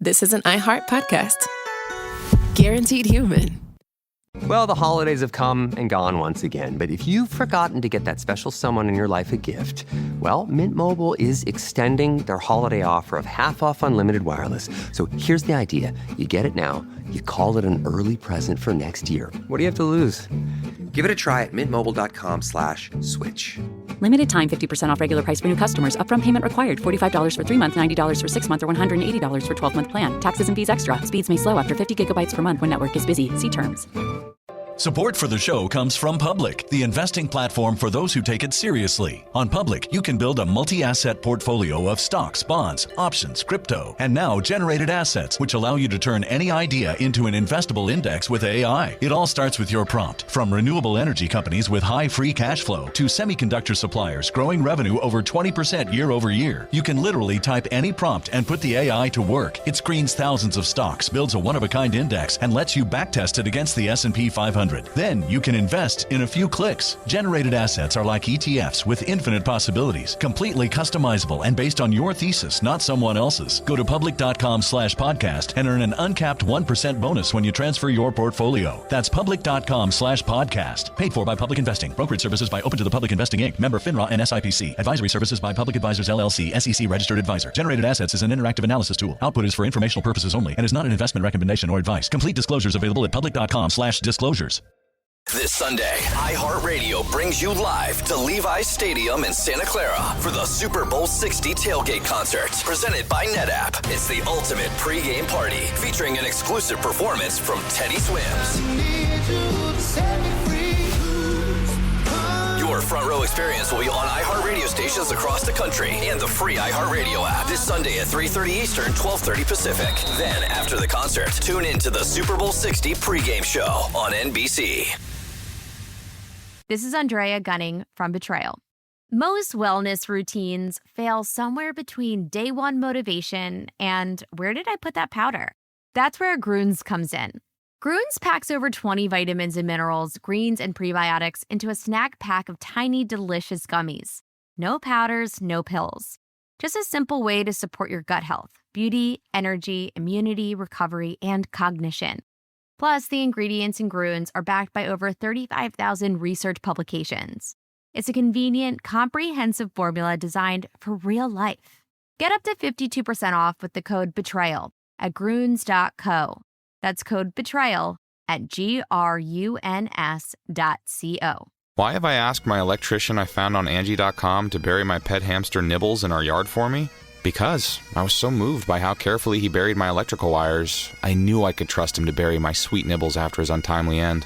this is an iHeart podcast. Guaranteed human. Well, the holidays have come and gone once again, but if you've forgotten to get that special someone in your life a gift, well, Mint Mobile is extending their holiday offer of half off unlimited wireless. So here's the idea. You get it now, you call it an early present for next year. What do you have to lose? Give it a try at mintmobile.com/switch. Limited time 50% off regular price for new customers. Upfront payment required. $45 for 3 months, $90 for 6 months, or $180 for 12-month plan. Taxes and fees extra. Speeds may slow after 50 gigabytes per month when network is busy. See terms. Support for the show comes from Public, the investing platform for those who take it seriously. On Public, you can build a multi-asset portfolio of stocks, bonds, options, crypto, and now generated assets, which allow you to turn any idea into an investable index with AI. It all starts with your prompt. From renewable energy companies with high free cash flow to semiconductor suppliers growing revenue over 20% year over year. You can literally type any prompt and put the AI to work. It screens thousands of stocks, builds a one-of-a-kind index, and lets you backtest it against the S&P 500. Then you can invest in a few clicks. Generated assets are like ETFs with infinite possibilities, completely customizable and based on your thesis, not someone else's. Go to public.com/podcast and earn an uncapped 1% bonus when you transfer your portfolio. That's public.com/podcast. Paid for by Public Investing. Brokerage services by Open to the Public Investing Inc. Member FINRA and SIPC. Advisory services by Public Advisors LLC, SEC registered advisor. Generated assets is an interactive analysis tool. Output is for informational purposes only and is not an investment recommendation or advice. Complete disclosures available at public.com/disclosures. This Sunday, iHeartRadio brings you live to Levi's Stadium in Santa Clara for the Super Bowl 60 tailgate concert, presented by NetApp. It's the ultimate pregame party, featuring an exclusive performance from Teddy Swims. Your front row experience will be on iHeartRadio stations across the country and the free iHeartRadio app this Sunday at 3:30 Eastern, 12:30 Pacific. Then, after the concert, tune in to the Super Bowl 60 pregame show on NBC. This is Andrea Gunning from Betrayal. Most wellness routines fail somewhere between day one motivation and where did I put that powder? That's where Grunes comes in. Grunes packs over 20 vitamins and minerals, greens, and prebiotics into a snack pack of tiny, delicious gummies. No powders, no pills. Just a simple way to support your gut health, beauty, energy, immunity, recovery, and cognition. Plus, the ingredients in Grunes are backed by over 35,000 research publications. It's a convenient, comprehensive formula designed for real life. Get up to 52% off with the code BETRAYAL at Grunes.co. That's code BETRAYAL at GRUNS.co. Why have I asked my electrician I found on Angie.com to bury my pet hamster Nibbles in our yard for me? Because I was so moved by how carefully he buried my electrical wires, I knew I could trust him to bury my sweet Nibbles after his untimely end.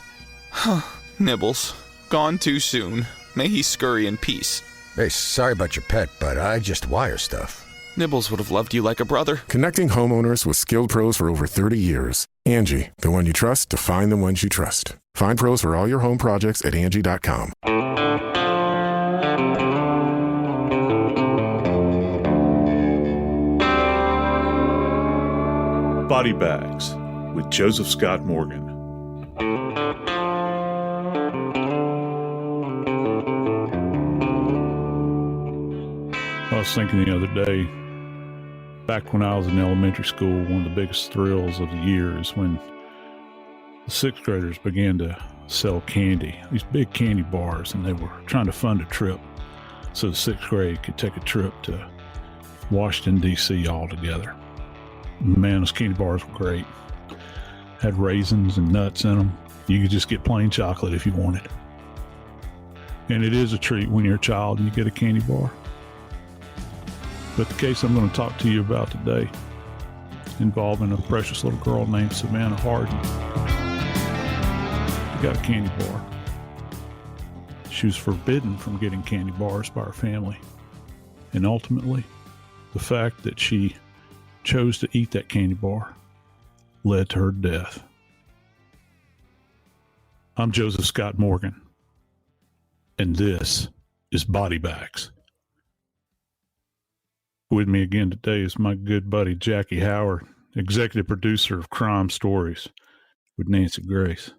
Nibbles, gone too soon. May he scurry in peace. Hey, sorry about your pet, but I just wire stuff. Nibbles would have loved you like a brother. Connecting homeowners with skilled pros for over 30 years. Angie, the one you trust to find the ones you trust. Find pros for all your home projects at Angie.com. Body Bags with Joseph Scott Morgan. I was thinking the other day, back when I was in elementary school, one of the biggest thrills of the year is when the sixth graders began to sell candy, these big candy bars, and they were trying to fund a trip so the sixth grade could take a trip to Washington, D.C. all together. Man, those candy bars were great. Had raisins and nuts in them. You could just get plain chocolate if you wanted. And it is a treat when you're a child and you get a candy bar. But the case I'm going to talk to you about today involving a precious little girl named Savannah Hardin. She got a candy bar. She was forbidden from getting candy bars by her family. And ultimately, the fact that she chose to eat that candy bar led to her death. I'm Joseph Scott Morgan, and this is Body Bags. With me again today is my good buddy Jackie Howard, executive producer of Crime Stories with Nancy Grace.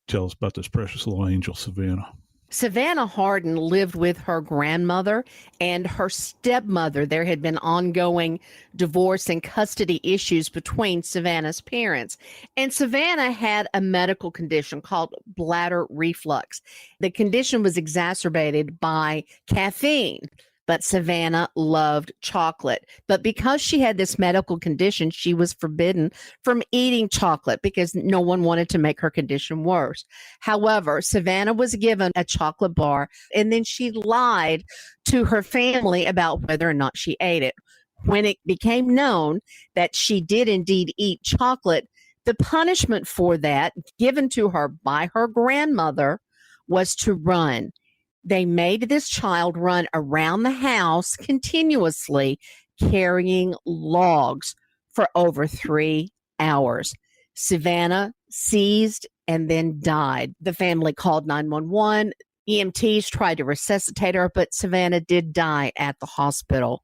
Tell us about this precious little angel, Savannah. Savannah Hardin lived with her grandmother and her stepmother. There had been ongoing divorce and custody issues between Savannah's parents. And Savannah had a medical condition called bladder reflux. The condition was exacerbated by caffeine. But Savannah loved chocolate. But because she had this medical condition, she was forbidden from eating chocolate because no one wanted to make her condition worse. However, Savannah was given a chocolate bar, and then she lied to her family about whether or not she ate it. When it became known that she did indeed eat chocolate, the punishment for that given to her by her grandmother was to run. They made this child run around the house continuously, carrying logs for over 3 hours. Savannah seized and then died. The family called 911. EMTs tried to resuscitate her, but Savannah did die at the hospital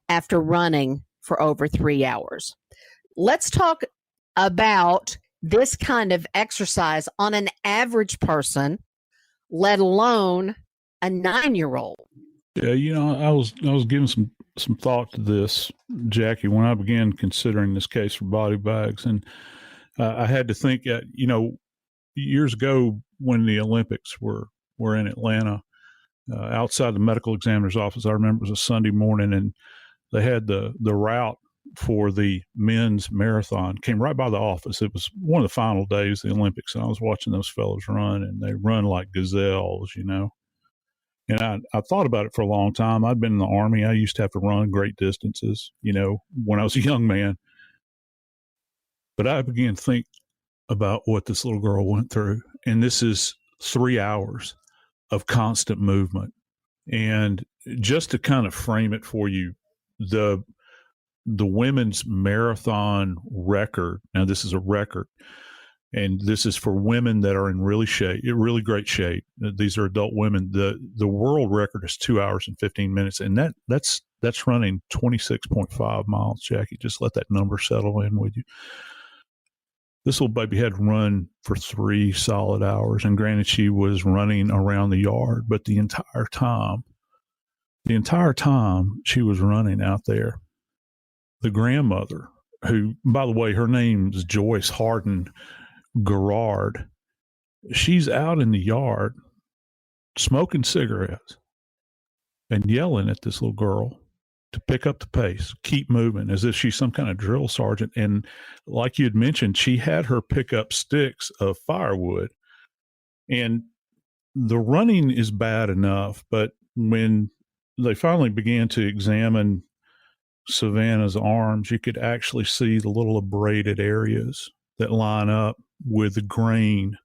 after running for over 3 hours. Let's talk about this kind of exercise on an average person, let alone a 9-year-old. Yeah, I was giving some thought to this, Jackie, when I began considering this case for body bags, and I had to think, years ago when the Olympics were in Atlanta, outside the medical examiner's office, I remember it was a Sunday morning, and they had the route for the men's marathon came right by the office. It was one of the final days of the Olympics, and I was watching those fellows run, and they run like gazelles, And I thought about it for a long time. I'd been in the Army. I used to have to run great distances, when I was a young man. But I began to think about what this little girl went through. And this is 3 hours of constant movement. And just to kind of frame it for you, the women's marathon record, now this is a record, and this is for women that are in really great shape. These are adult women. The world record is 2 hours and 15 minutes, and that's running 26.5 miles, Jackie. Just let that number settle in with you. This little baby had run for 3 solid hours, and granted, she was running around the yard, but the entire time she was running out there, the grandmother, who, by the way, her name is Joyce Hardin Garrard, she's out in the yard smoking cigarettes and yelling at this little girl to pick up the pace, keep moving, as if she's some kind of drill sergeant. And like you had mentioned, she had her pick up sticks of firewood, and the running is bad enough, but when they finally began to examine Savannah's arms, you could actually see the little abraded areas that line up with the grain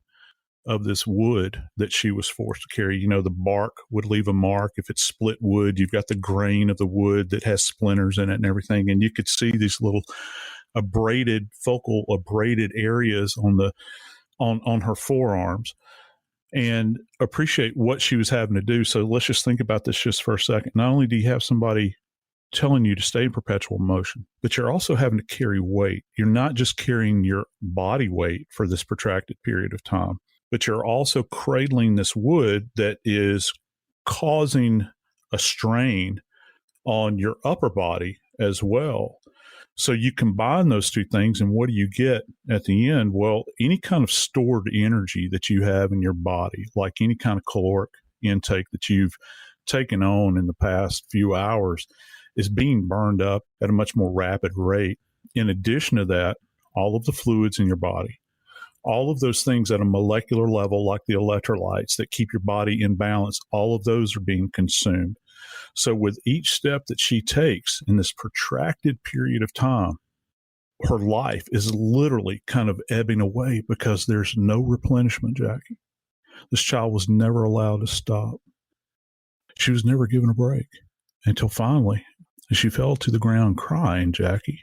of this wood that she was forced to carry. The bark would leave a mark. If it's split wood, you've got the grain of the wood that has splinters in it and everything. And you could see these little focal abraded areas on her forearms, and appreciate what she was having to do. So let's just think about this just for a second. Not only do you have somebody telling you to stay in perpetual motion, but you're also having to carry weight. You're not just carrying your body weight for this protracted period of time, but you're also cradling this wood that is causing a strain on your upper body as well. So you combine those two things, and what do you get at the end? Well, any kind of stored energy that you have in your body, like any kind of caloric intake that you've taken on in the past few hours, is being burned up at a much more rapid rate. In addition to that, all of the fluids in your body, all of those things at a molecular level, like the electrolytes that keep your body in balance, all of those are being consumed. So with each step that she takes in this protracted period of time, her life is literally kind of ebbing away because there's no replenishment, Jackie. This child was never allowed to stop. She was never given a break until finally she fell to the ground crying, Jackie,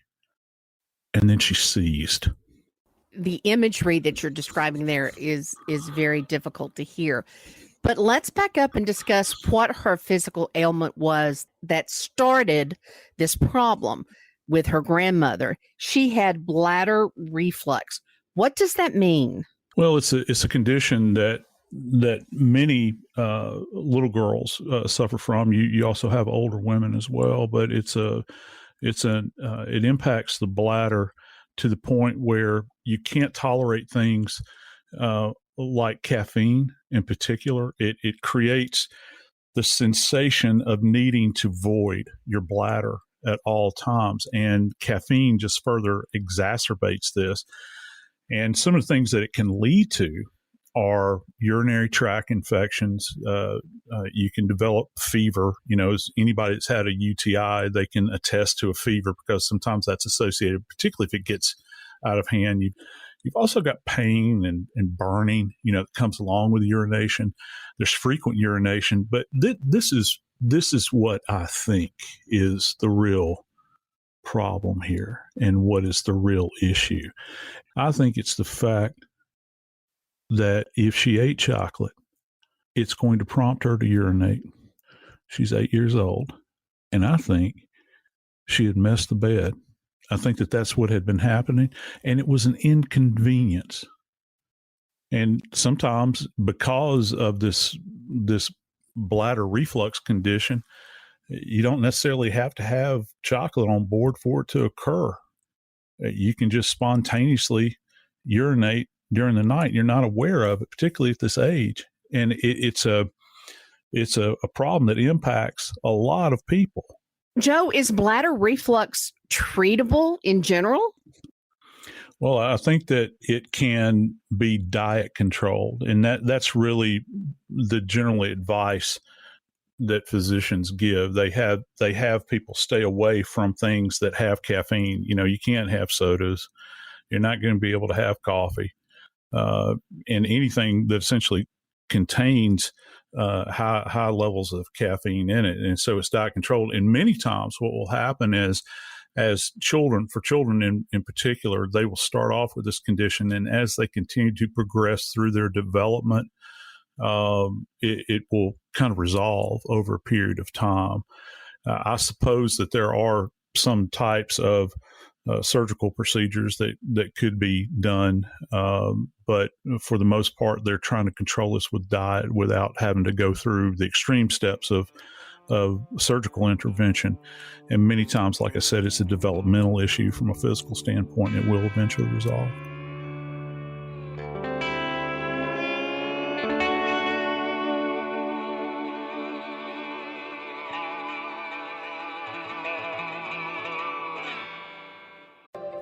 and then she seized. The imagery that you're describing there is very difficult to hear. But let's back up and discuss what her physical ailment was that started this problem with her grandmother. She had bladder reflux. What does that mean? Well, it's a condition that many little girls suffer from. You also have older women as well, but it impacts the bladder to the point where you can't tolerate things like caffeine in particular. It creates the sensation of needing to void your bladder at all times, and caffeine just further exacerbates this. And some of the things that it can lead to are urinary tract infections. You can develop fever. As anybody that's had a UTI, they can attest to a fever because sometimes that's associated, particularly if it gets out of hand. You've also got pain and burning, that comes along with urination. There's frequent urination, but this is what I think is the real problem here and what is the real issue. I think it's the fact that if she ate chocolate, it's going to prompt her to urinate. She's 8 years old, and I think she had messed the bed. I think that that's what had been happening, and it was an inconvenience. And sometimes because of this bladder reflux condition, you don't necessarily have to have chocolate on board for it to occur. You can just spontaneously urinate during the night. You're not aware of it, particularly at this age. And it's a problem that impacts a lot of people. Joe, is bladder reflux treatable in general? Well, I think that it can be diet controlled, and that's really the general advice that physicians give. They have people stay away from things that have caffeine. You can't have sodas. You're not going to be able to have coffee, and anything that essentially contains high levels of caffeine in it. And so it's diet controlled. And many times what will happen is, for children in particular, they will start off with this condition. And as they continue to progress through their development, it will kind of resolve over a period of time. I suppose that there are some types of surgical procedures that could be done. But for the most part, they're trying to control this with diet without having to go through the extreme steps of surgical intervention. And many times, like I said, it's a developmental issue from a physical standpoint. It will eventually resolve.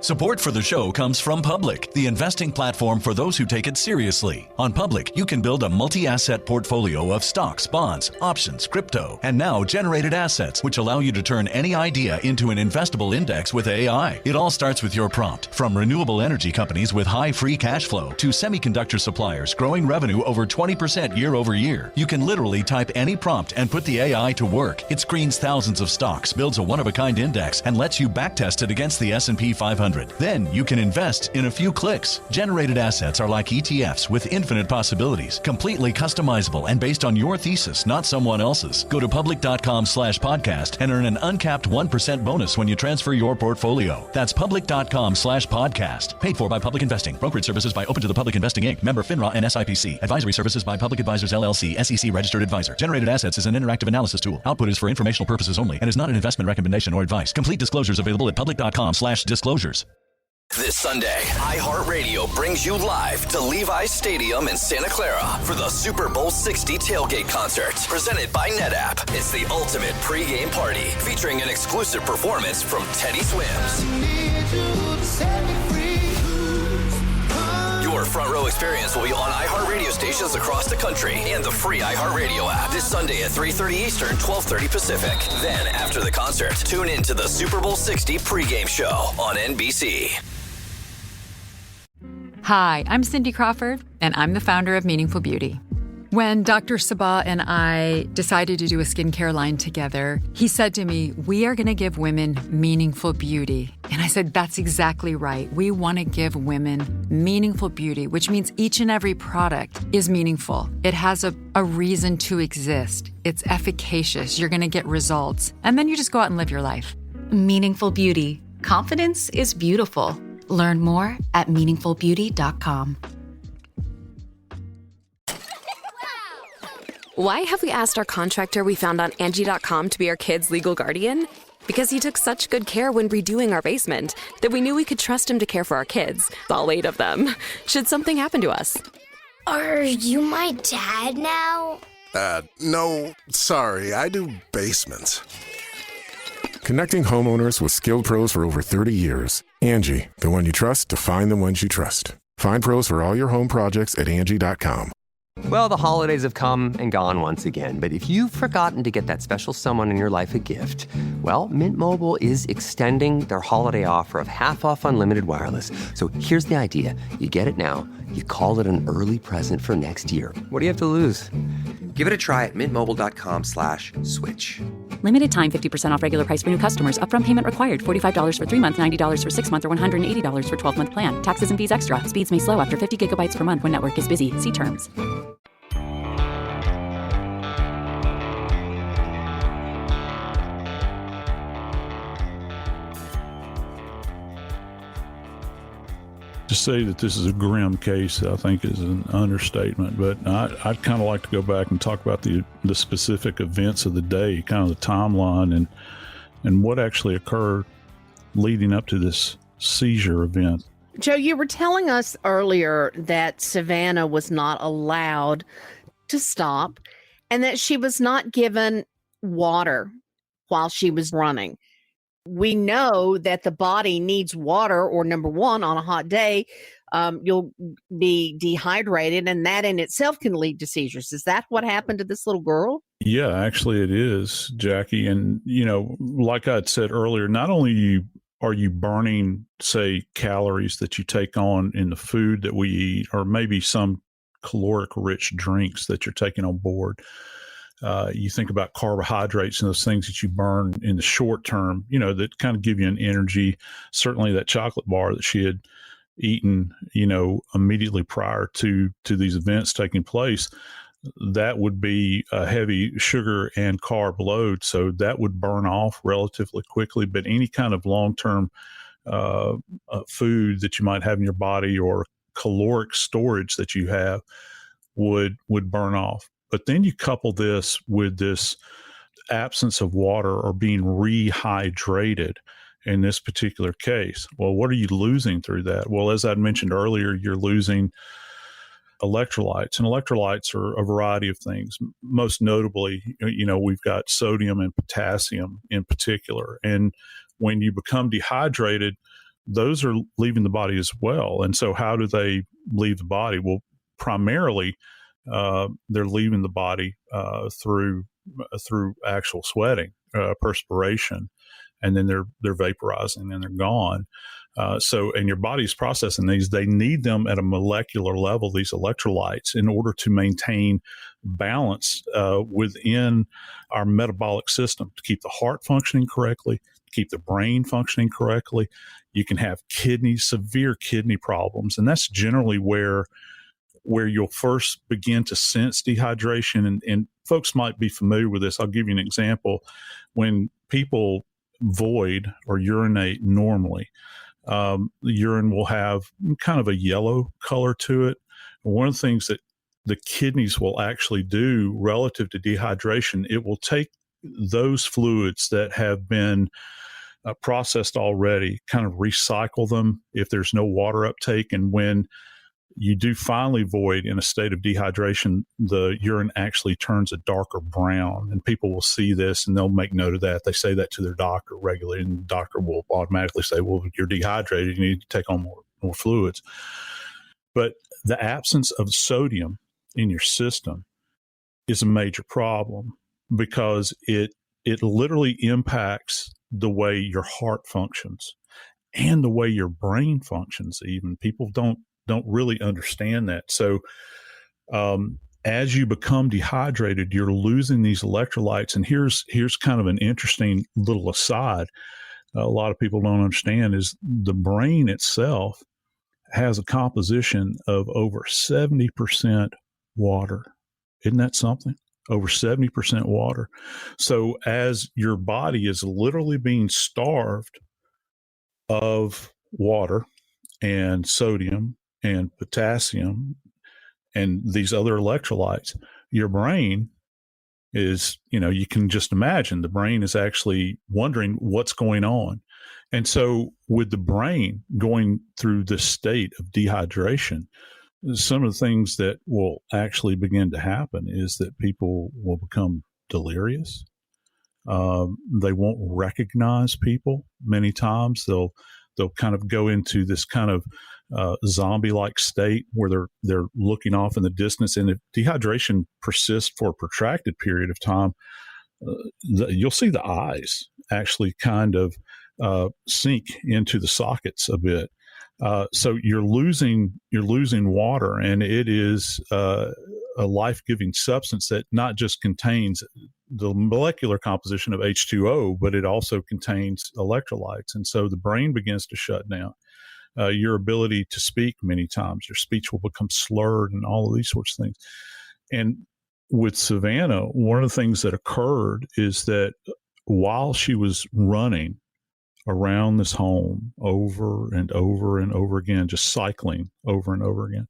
Support for the show comes from Public, the investing platform for those who take it seriously. On Public, you can build a multi-asset portfolio of stocks, bonds, options, crypto, and now generated assets, which allow you to turn any idea into an investable index with AI. It all starts with your prompt. From renewable energy companies with high free cash flow to semiconductor suppliers growing revenue over 20% year over year, you can literally type any prompt and put the AI to work. It screens thousands of stocks, builds a one-of-a-kind index, and lets you backtest it against the S&P 500. Then you can invest in a few clicks. Generated assets are like ETFs with infinite possibilities, completely customizable and based on your thesis, not someone else's. Go to public.com/podcast and earn an uncapped 1% bonus when you transfer your portfolio. That's public.com/podcast. Paid for by Public Investing. Brokerage services by Open to the Public Investing Inc. Member FINRA and SIPC. Advisory services by Public Advisors LLC, SEC registered advisor. Generated assets is an interactive analysis tool. Output is for informational purposes only and is not an investment recommendation or advice. Complete disclosures available at public.com/disclosures. This Sunday, iHeartRadio brings you live to Levi's Stadium in Santa Clara for the Super Bowl 60 tailgate concert, presented by NetApp. It's the ultimate pregame party, featuring an exclusive performance from Teddy Swims. Your front row experience will be on iHeartRadio stations across the country and the free iHeartRadio app this Sunday at 3:30 Eastern, 12:30 Pacific. Then, after the concert, tune in to the Super Bowl 60 pregame show on NBC. Hi, I'm Cindy Crawford, and I'm the founder of Meaningful Beauty. When Dr. Sabah and I decided to do a skincare line together, he said to me, "We are going to give women meaningful beauty." And I said, "That's exactly right. We want to give women meaningful beauty, which means each and every product is meaningful. It has a reason to exist. It's efficacious. You're going to get results. And then you just go out and live your life." Meaningful Beauty. Confidence is beautiful. Learn more at meaningfulbeauty.com. Why have we asked our contractor we found on Angie.com to be our kids' legal guardian? Because he took such good care when redoing our basement that we knew we could trust him to care for our kids, all 8 of them, should something happen to us. Are you my dad now? No, sorry, I do basements. Connecting homeowners with skilled pros for over 30 years. Angie, the one you trust to find the ones you trust. Find pros for all your home projects at Angie.com. Well, the holidays have come and gone once again, but if you've forgotten to get that special someone in your life a gift, well, Mint Mobile is extending their holiday offer of half off unlimited wireless. So here's the idea. You get it now. You call it an early present for next year. What do you have to lose? Give it a try at mintmobile.com/switch. Limited time 50% off regular price for new customers. Upfront payment required. $45 for 3 months, $90 for 6 months, or $180 for 12-month plan. Taxes and fees extra. Speeds may slow after 50 gigabytes per month when network is busy. See terms. To say that this is a grim case, I think, is an understatement. But I'd kind of like to go back and talk about the specific events of the day, kind of the timeline, and what actually occurred leading up to this seizure event. Joe, you were telling us earlier that Savannah was not allowed to stop and that she was not given water while she was running. We know that the body needs water, or number one, on a hot day, you'll be dehydrated, and that in itself can lead to seizures. Is that what happened to this little girl? Yeah, actually it is, Jackie. And, like I had said earlier, not only are you burning, say, calories that you take on in the food that we eat, or maybe some caloric-rich drinks that you're taking on board. You think about carbohydrates and those things that you burn in the short term, that kind of give you an energy. Certainly that chocolate bar that she had eaten, immediately prior to these events taking place, that would be a heavy sugar and carb load. So that would burn off relatively quickly. But any kind of long-term food that you might have in your body, or caloric storage that you have, would burn off. But then you couple this with this absence of water, or being rehydrated in this particular case. Well, what are you losing through that? Well, as I mentioned earlier, you're losing electrolytes, and electrolytes are a variety of things. Most notably, we've got sodium and potassium in particular. And when you become dehydrated, those are leaving the body as well. And so how do they leave the body? Well, primarily, they're leaving the body through actual sweating, perspiration, and then they're vaporizing and they're gone. And your body's processing these. They need them at a molecular level, these electrolytes, in order to maintain balance within our metabolic system, to keep the heart functioning correctly, to keep the brain functioning correctly. You can have severe kidney problems, and that's generally where you'll first begin to sense dehydration. And folks might be familiar with this. I'll give you an example. When people void or urinate normally, the urine will have kind of a yellow color to it. And one of the things that the kidneys will actually do relative to dehydration, it will take those fluids that have been processed already, kind of recycle them if there's no water uptake. And when you do finally void in a state of dehydration, the urine actually turns a darker brown, and people will see this and they'll make note of that. They say that to their doctor regularly, and the doctor will automatically say, well, you're dehydrated, you need to take on more fluids. But the absence of sodium in your system is a major problem, because it literally impacts the way your heart functions and the way your brain functions. Even people don't really understand that. So as you become dehydrated, you're losing these electrolytes. And here's kind of an interesting little aside. A lot of people don't understand is the brain itself has a composition of over 70% water. Isn't that something? Over 70% water. So as your body is literally being starved of water and sodium and potassium and these other electrolytes, your brain is, you can just imagine the brain is actually wondering what's going on. And so with the brain going through this state of dehydration, some of the things that will actually begin to happen is that people will become delirious. They won't recognize people. Many times they'll kind of go into this kind of zombie-like state where they're looking off in the distance. And if dehydration persists for a protracted period of time, you'll see the eyes actually kind of sink into the sockets a bit. So you're losing water, and it is a life-giving substance that not just contains the molecular composition of H2O, but it also contains electrolytes. And so the brain begins to shut down. Your ability to speak many times, your speech will become slurred and all of these sorts of things. And with Savannah, one of the things that occurred is that while she was running around this home over and over and over again, just cycling over and over again,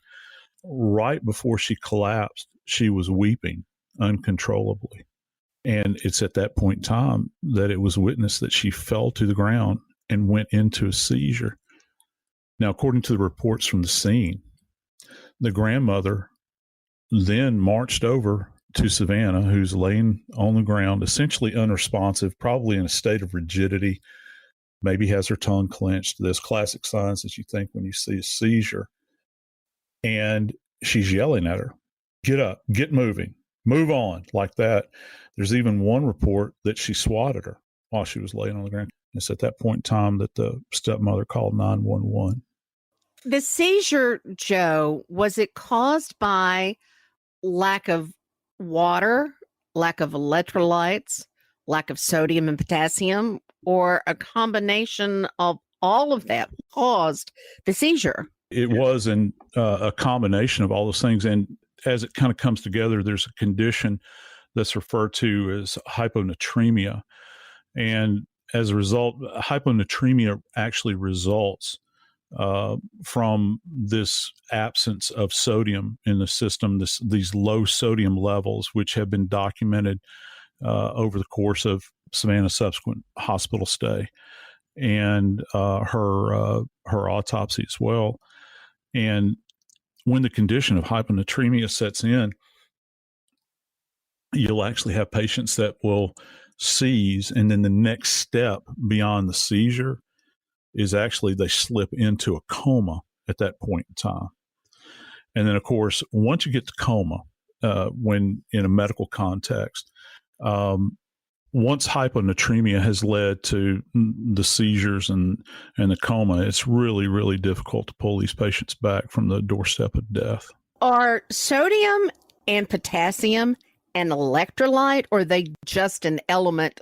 right before she collapsed, she was weeping uncontrollably. And it's at that point in time that it was witnessed that she fell to the ground and went into a seizure. Now, according to the reports from the scene, the grandmother then marched over to Savannah, who's laying on the ground, essentially unresponsive, probably in a state of rigidity, maybe has her tongue clenched. Those classic signs that you think when you see a seizure. And she's yelling at her, "Get up, get moving, move on," like that. There's even one report that she swatted her while she was laying on the ground. It's at that point in time that the stepmother called 911. The seizure, Joe, was it caused by lack of water, lack of electrolytes, lack of sodium and potassium, or a combination of all of that caused the seizure? It was a combination of all those things. And as it kind of comes together, there's a condition that's referred to as hyponatremia. And as a result, hyponatremia actually results from this absence of sodium in the system, these low sodium levels, which have been documented over the course of Savannah's subsequent hospital stay and her autopsy as well. And when the condition of hyponatremia sets in, you'll actually have patients that will seize, and then the next step beyond the seizure is actually they slip into a coma at that point in time. And then, of course, once you get to coma, when in a medical context, once hyponatremia has led to the seizures and the coma, it's really, really difficult to pull these patients back from the doorstep of death. Are sodium and potassium an electrolyte, or are they just an element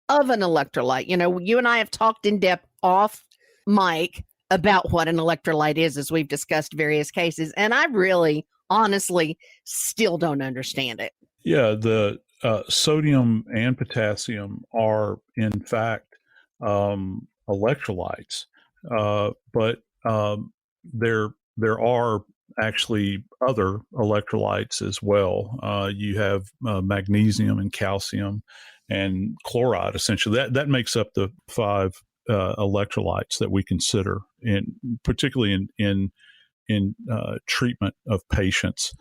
of an electrolyte? You and I have talked in depth off mic about what an electrolyte is, as we've discussed various cases, and I really, honestly, still don't understand it. Yeah, the sodium and potassium are, in fact, electrolytes, but there are actually other electrolytes as well. You have magnesium and calcium and chloride. Essentially, that makes up the 5 electrolytes that we consider, particularly in treatment of patients.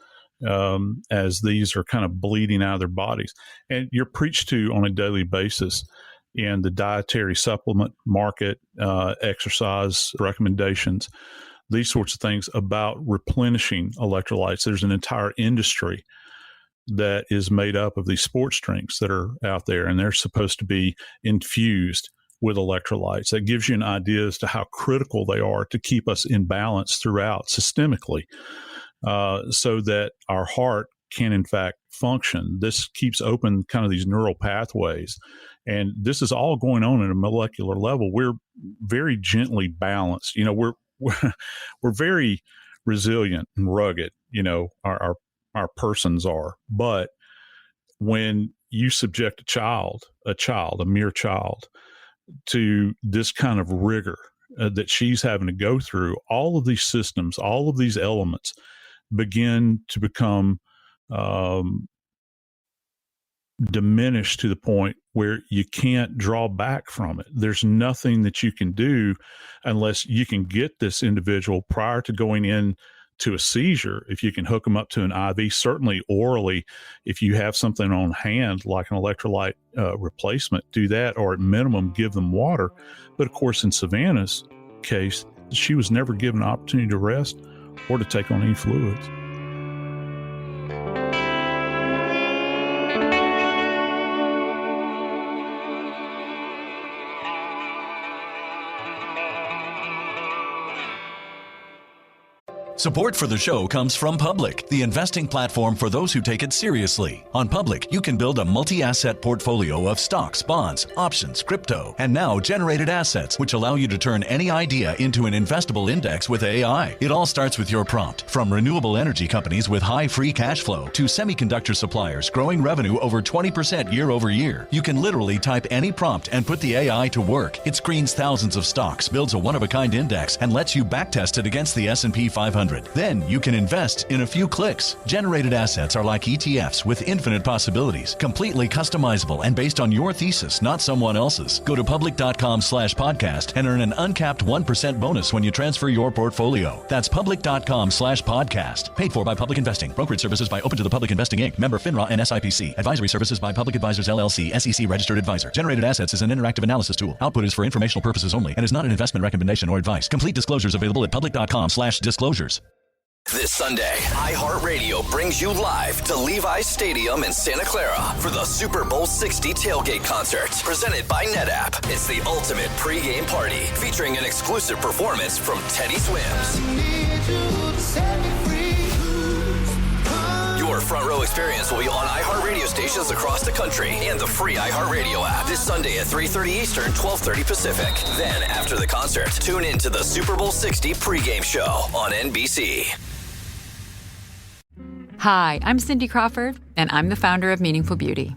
As these are kind of bleeding out of their bodies. And you're preached to on a daily basis in the dietary supplement market, exercise recommendations, these sorts of things about replenishing electrolytes. There's an entire industry that is made up of these sports drinks that are out there, and they're supposed to be infused with electrolytes. That gives you an idea as to how critical they are to keep us in balance throughout systemically. So that our heart can, in fact, function. This keeps open kind of these neural pathways. And this is all going on at a molecular level. We're very gently balanced. We're very resilient and rugged, our persons are. But when you subject a mere child, to this kind of rigor that she's having to go through, all of these systems, all of these elements begin to become diminished to the point where you can't draw back from it. There's nothing that you can do unless you can get this individual prior to going in to a seizure. If you can hook them up to an IV, certainly orally, if you have something on hand like an electrolyte replacement, do that, or at minimum give them water. But of course, in Savannah's case, she was never given an opportunity to rest or to take on any fluids. Support for the show comes from Public, the investing platform for those who take it seriously. On Public, you can build a multi-asset portfolio of stocks, bonds, options, crypto, and now generated assets, which allow you to turn any idea into an investable index with AI. It all starts with your prompt. From renewable energy companies with high free cash flow to semiconductor suppliers growing revenue over 20% year over year, you can literally type any prompt and put the AI to work. It screens thousands of stocks, builds a one-of-a-kind index, and lets you backtest it against the S&P 500. Then you can invest in a few clicks. Generated assets are like ETFs with infinite possibilities, completely customizable and based on your thesis, not someone else's. Go to public.com/podcast and earn an uncapped 1% bonus when you transfer your portfolio. That's public.com/podcast. Paid for by Public Investing. Brokerage services by Open to the Public Investing Inc. Member FINRA and SIPC. Advisory services by Public Advisors LLC, SEC registered advisor. Generated assets is an interactive analysis tool. Output is for informational purposes only and is not an investment recommendation or advice. Complete disclosures available at public.com/disclosures. This Sunday, iHeartRadio brings you live to Levi's Stadium in Santa Clara for the Super Bowl 60 tailgate concert, presented by NetApp. It's the ultimate pregame party, featuring an exclusive performance from Teddy Swims. Your front row experience will be on iHeartRadio stations across the country and the free iHeartRadio app this Sunday at 3:30 Eastern, 12:30 Pacific. Then, after the concert, tune in to the Super Bowl 60 pregame show on NBC. Hi, I'm Cindy Crawford, and I'm the founder of Meaningful Beauty.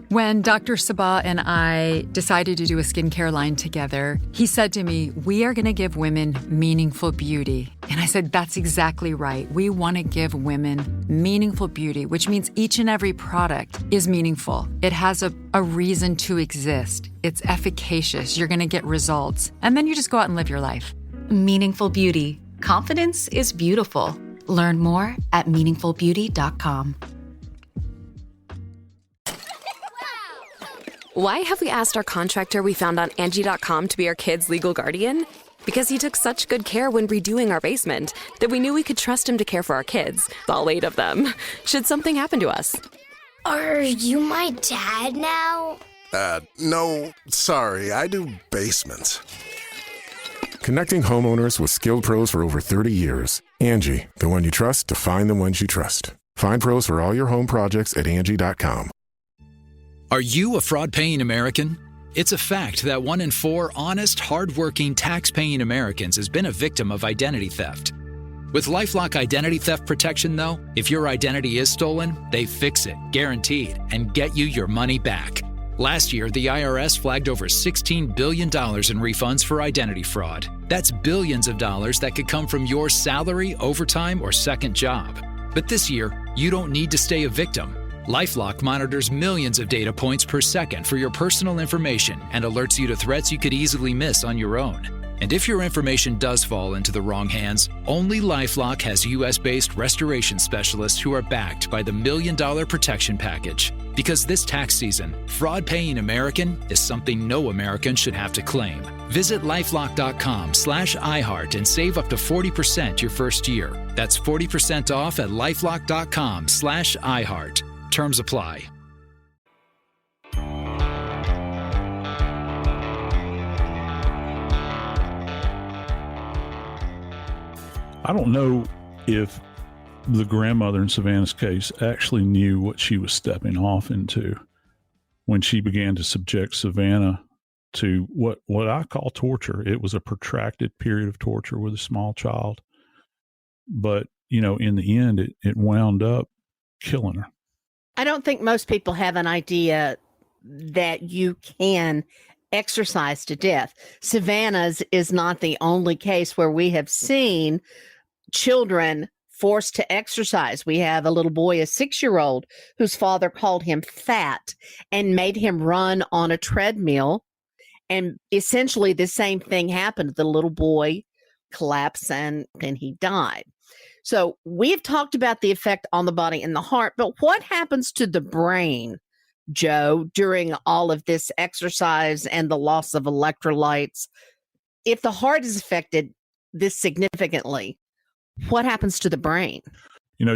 When Dr. Sabah and I decided to do a skincare line together, he said to me, we are going to give women meaningful beauty. And I said, that's exactly right. We want to give women meaningful beauty, which means each and every product is meaningful. It has a reason to exist. It's efficacious. You're going to get results. And then you just go out and live your life. Meaningful Beauty. Confidence is beautiful. Learn more at meaningfulbeauty.com. Why have we asked our contractor we found on Angie.com to be our kids' legal guardian? Because he took such good care when redoing our basement that we knew we could trust him to care for our kids, all 8 of them, should something happen to us. Are you my dad now? No, sorry, I do basements. Connecting homeowners with skilled pros for over 30 years. Angie, the one you trust to find the ones you trust. Find pros for all your home projects at Angie.com. Are you a fraud-paying American? It's a fact that 1 in 4 honest, hard-working, tax-paying Americans has been a victim of identity theft. With LifeLock Identity Theft Protection, though, if your identity is stolen, they fix it, guaranteed, and get you your money back. Last year, the IRS flagged over $16 billion in refunds for identity fraud. That's billions of dollars that could come from your salary, overtime, or second job. But this year, you don't need to stay a victim. LifeLock monitors millions of data points per second for your personal information and alerts you to threats you could easily miss on your own. And if your information does fall into the wrong hands, only LifeLock has U.S.-based restoration specialists who are backed by the $1 Million Protection Package. Because this tax season, fraud-paying American is something no American should have to claim. Visit LifeLock.com/iHeart and save up to 40% your first year. That's 40% off at LifeLock.com/iHeart. Terms apply. I don't know if the grandmother in Savannah's case actually knew what she was stepping off into when she began to subject Savannah to what I call torture. It was a protracted period of torture with a small child. But, in the end, it wound up killing her. I don't think most people have an idea that you can exercise to death. Savannah's is not the only case where we have seen children forced to exercise. We have a little boy, a 6-year-old, whose father called him fat and made him run on a treadmill. And essentially the same thing happened. The little boy collapsed and then he died. So we've talked about the effect on the body and the heart, but what happens to the brain, Joe, during all of this exercise and the loss of electrolytes? If the heart is affected this significantly, what happens to the brain?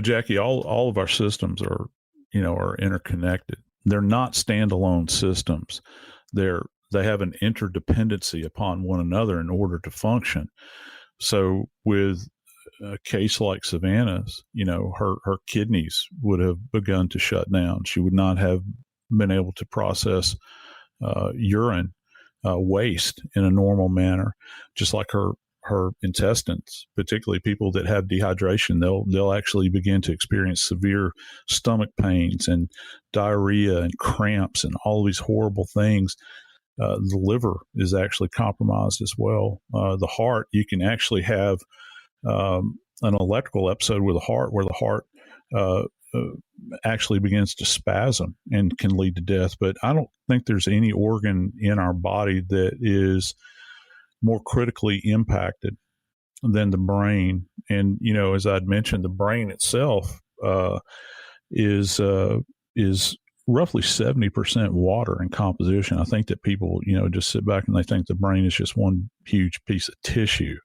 Jackie, all of our systems are interconnected. They're not standalone systems. They have an interdependency upon one another in order to function. So with a case like Savannah's, her kidneys would have begun to shut down. She would not have been able to process urine waste in a normal manner, just like her intestines. Particularly people that have dehydration, they'll actually begin to experience severe stomach pains and diarrhea and cramps and all these horrible things. The liver is actually compromised as well. The heart, you can actually have an electrical episode with the heart where the heart actually begins to spasm and can lead to death. But I don't think there's any organ in our body that is more critically impacted than the brain. And, as I'd mentioned, the brain itself is roughly 70% water in composition. I think that people, just sit back and they think the brain is just one huge piece of tissue.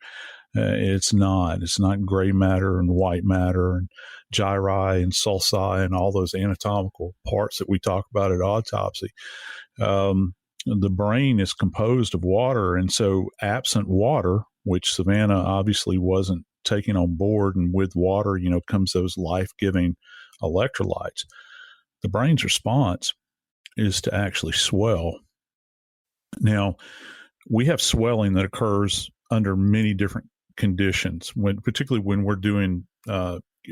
It's not. It's not gray matter and white matter and gyri and sulci and all those anatomical parts that we talk about at autopsy. The brain is composed of water, and so absent water, which Savannah obviously wasn't taking on board, and with water, comes those life-giving electrolytes. The brain's response is to actually swell. Now, we have swelling that occurs under many different conditions, particularly when we're doing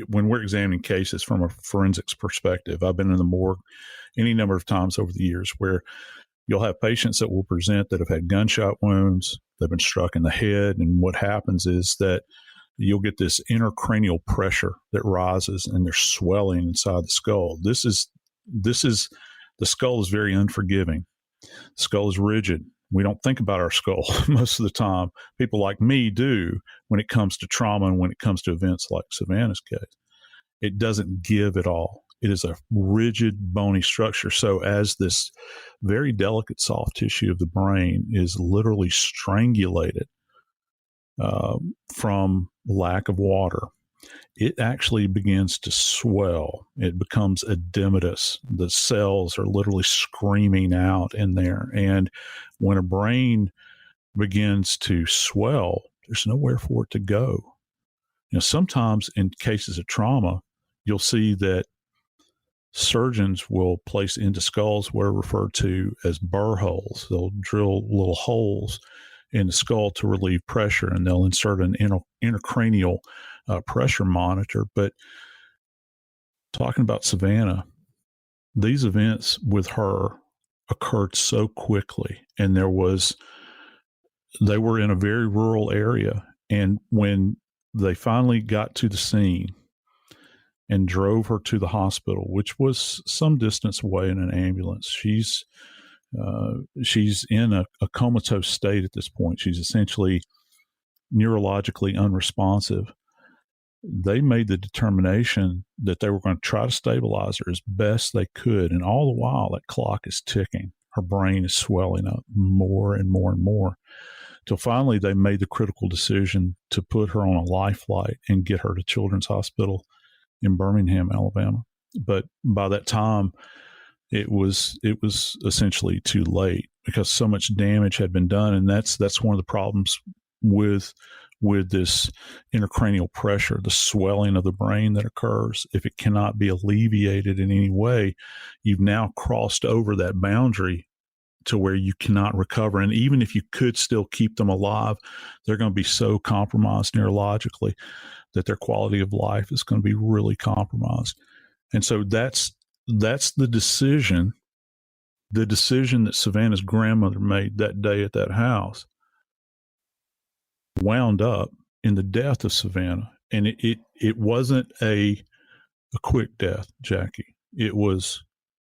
when we're examining cases from a forensics perspective. I've been in the morgue any number of times over the years where you'll have patients that will present that have had gunshot wounds, they've been struck in the head, and what happens is that you'll get this intracranial pressure that rises and there's swelling inside the skull. This is the skull is very unforgiving. The skull is rigid. We don't think about our skull most of the time. People like me do when it comes to trauma and when it comes to events like Savannah's case. It doesn't give at all. It is a rigid, bony structure. So as this very delicate soft tissue of the brain is literally strangulated from lack of water, it actually begins to swell. It becomes edematous. The cells are literally screaming out in there. And when a brain begins to swell, there's nowhere for it to go. Sometimes in cases of trauma, you'll see that surgeons will place into skulls what are referred to as burr holes. They'll drill little holes in the skull to relieve pressure, and they'll insert an intracranial pressure monitor. But talking about Savannah, these events with her occurred so quickly, and they were in a very rural area. And when they finally got to the scene and drove her to the hospital, which was some distance away in an ambulance, she's in a comatose state at this point. She's essentially neurologically unresponsive. They made the determination that they were going to try to stabilize her as best they could. And all the while, that clock is ticking. Her brain is swelling up more and more and more, till finally they made the critical decision to put her on a life flight and get her to Children's Hospital in Birmingham, Alabama. But by that time, it was essentially too late because so much damage had been done. And that's one of the problems with this intracranial pressure, the swelling of the brain that occurs. If it cannot be alleviated in any way, you've now crossed over that boundary to where you cannot recover. And even if you could still keep them alive, they're going to be so compromised neurologically that their quality of life is going to be really compromised. And so that's the decision that Savannah's grandmother made that day at that house wound up in the death of Savannah And it wasn't a quick death, Jackie. It was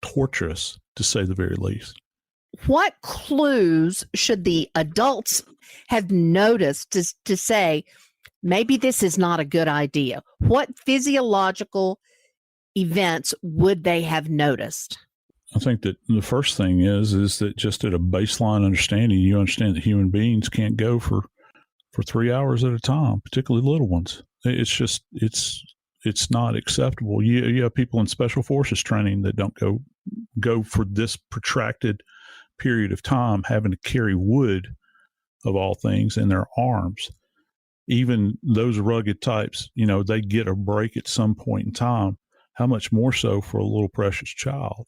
torturous, to say the very least. What clues should the adults have noticed to say, maybe this is not a good idea? What physiological events would they have noticed? I think that the first thing is that just at a baseline understanding, you understand that human beings can't go for 3 hours at a time, particularly little ones. It's just, it's not acceptable. You have people in special forces training that don't go for this protracted period of time, having to carry wood, of all things, in their arms. Even those rugged types, they get a break at some point in time. How much more so for a little precious child?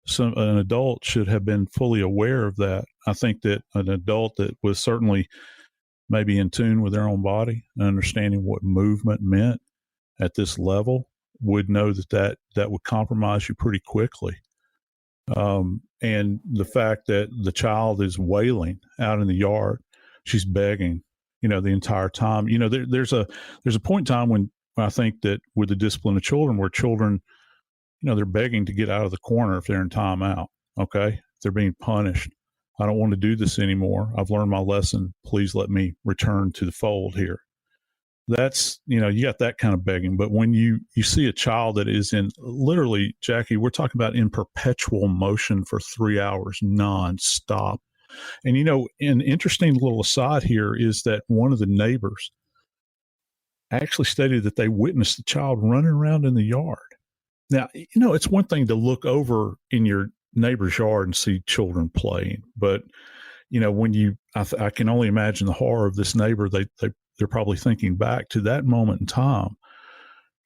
So an adult should have been fully aware of that. I think that an adult that was certainly maybe in tune with their own body and understanding what movement meant at this level would know that would compromise you pretty quickly. And the fact that the child is wailing out in the yard, she's begging, the entire time. There's a point in time when I think that with the discipline of children, where children, they're begging to get out of the corner if they're in timeout. Okay, if they're being punished. I don't want to do this anymore. I've learned my lesson. Please let me return to the fold here. That's, you got that kind of begging. But when you see a child that is in, literally, Jackie, we're talking about in perpetual motion for 3 hours nonstop. And, an interesting little aside here is that one of the neighbors actually stated that they witnessed the child running around in the yard. Now, it's one thing to look over in your neighbor's yard and see children playing. But, when I can only imagine the horror of this neighbor. They're probably thinking back to that moment in time.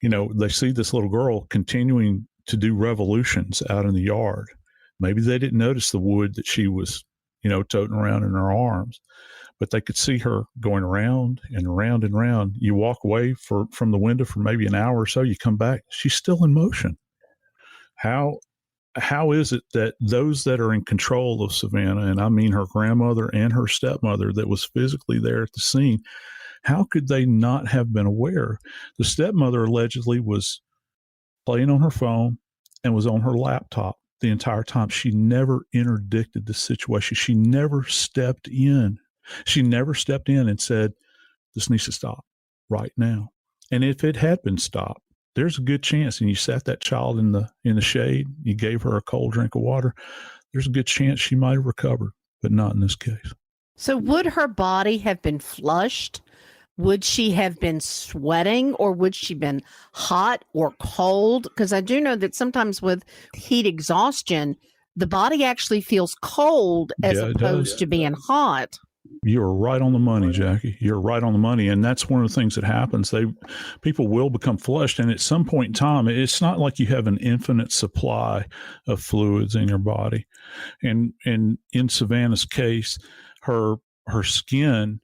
They see this little girl continuing to do revolutions out in the yard. Maybe they didn't notice the wood that she was, toting around in her arms, but they could see her going around and around and around. You walk away from the window for maybe an hour or so, you come back, she's still in motion. How is it that those that are in control of Savannah, and I mean her grandmother and her stepmother that was physically there at the scene, how could they not have been aware? The stepmother allegedly was playing on her phone and was on her laptop the entire time. She never interdicted the situation. She never stepped in. She never stepped in and said, this needs to stop right now. And if it had been stopped, there's a good chance, and you sat that child in the shade, you gave her a cold drink of water, there's a good chance she might have recovered, but not in this case. So would her body have been flushed? Would she have been sweating, or would she been hot or cold? Because I do know that sometimes with heat exhaustion, the body actually feels cold as opposed to being hot. You're right on the money, Jackie. You're right on the money. And that's one of the things that happens. People will become flushed. And at some point in time, it's not like you have an infinite supply of fluids in your body. And in Savannah's case, her skin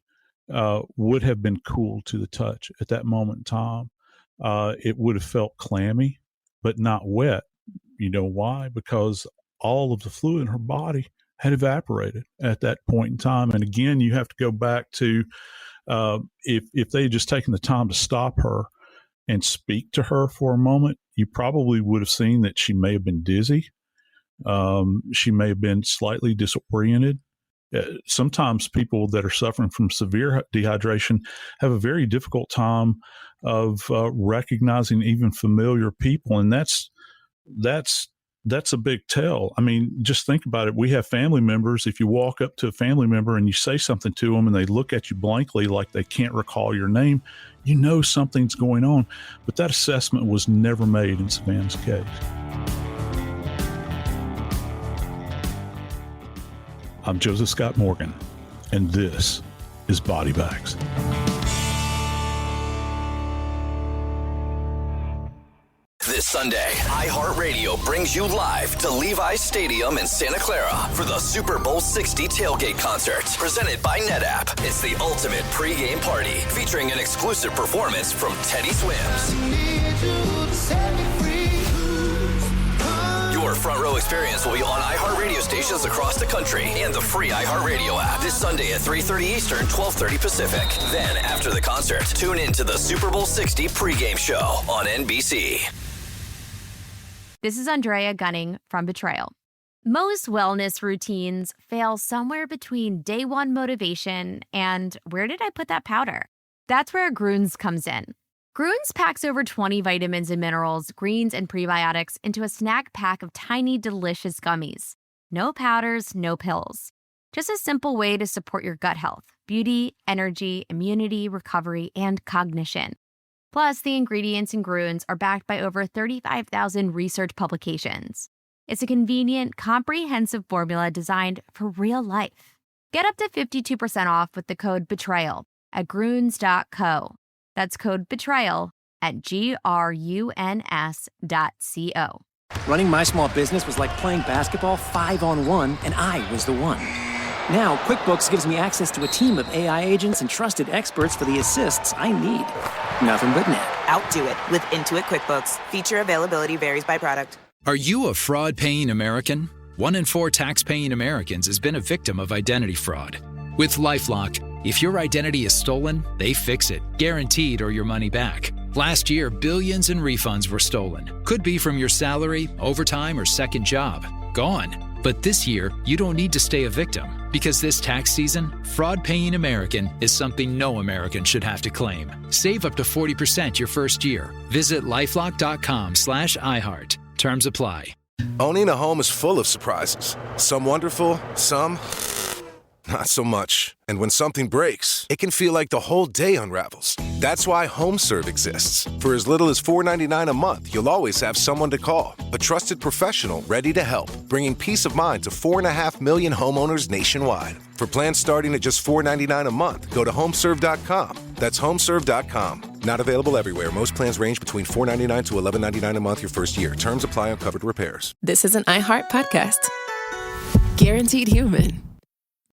would have been cool to the touch at that moment in time. It would have felt clammy, but not wet. You know why? Because all of the fluid in her body had evaporated at that point in time. And again, you have to go back to if they had just taken the time to stop her and speak to her for a moment, you probably would have seen that she may have been dizzy. She may have been slightly disoriented. Sometimes people that are suffering from severe dehydration have a very difficult time of recognizing even familiar people. And that's a big tell. I mean, just think about it. We have family members. If you walk up to a family member and you say something to them and they look at you blankly like they can't recall your name, you know something's going on. But that assessment was never made in Savannah's case. I'm Joseph Scott Morgan, and this is Body Bags. This Sunday, iHeartRadio brings you live to Levi's Stadium in Santa Clara for the Super Bowl 60 tailgate concert, presented by NetApp. It's the ultimate pregame party, featuring an exclusive performance from Teddy Swims. Your Your front row experience will be on iHeart radio stations across the country and the free iHeartRadio app this Sunday at 3:30 Eastern, 12:30 Pacific. Then, after the concert, tune in to the Super Bowl 60 pregame show on NBC. This is Andrea Gunning from Betrayal. Most wellness routines fail somewhere between day one motivation and where did I put that powder? That's where Grüns comes in. Grüns packs over 20 vitamins and minerals, greens, and prebiotics into a snack pack of tiny, delicious gummies. No powders, no pills. Just a simple way to support your gut health, beauty, energy, immunity, recovery, and cognition. Plus, the ingredients in Grüns are backed by over 35,000 research publications. It's a convenient, comprehensive formula designed for real life. Get up to 52% off with the code BETRAYAL at Grüns.co. That's code BETRAYAL at GRUNS.co. Running my small business was like playing basketball 5-on-1, and I was the one. Now, QuickBooks gives me access to a team of AI agents and trusted experts for the assists I need. Nothing but net. Outdo it with Intuit QuickBooks. Feature availability varies by product. Are you a fraud-paying American? 1 in 4 tax-paying Americans has been a victim of identity fraud. With LifeLock, if your identity is stolen, they fix it, guaranteed, or your money back. Last year, billions in refunds were stolen. Could be from your salary, overtime, or second job. Gone. But this year, you don't need to stay a victim, because this tax season, fraud-paying American is something no American should have to claim. Save up to 40% your first year. Visit lifelock.com/iHeart. Terms apply. Owning a home is full of surprises. Some wonderful, some not so much. And when something breaks, it can feel like the whole day unravels. That's why HomeServe exists. For as little as $4.99 a month, you'll always have someone to call. A trusted professional ready to help, bringing peace of mind to 4.5 million homeowners nationwide. For plans starting at just $4.99 a month, go to homeserve.com. That's homeserve.com. Not available everywhere. Most plans range between $4.99 to $11.99 a month your first year. Terms apply on covered repairs. This is an iHeart podcast. Guaranteed human.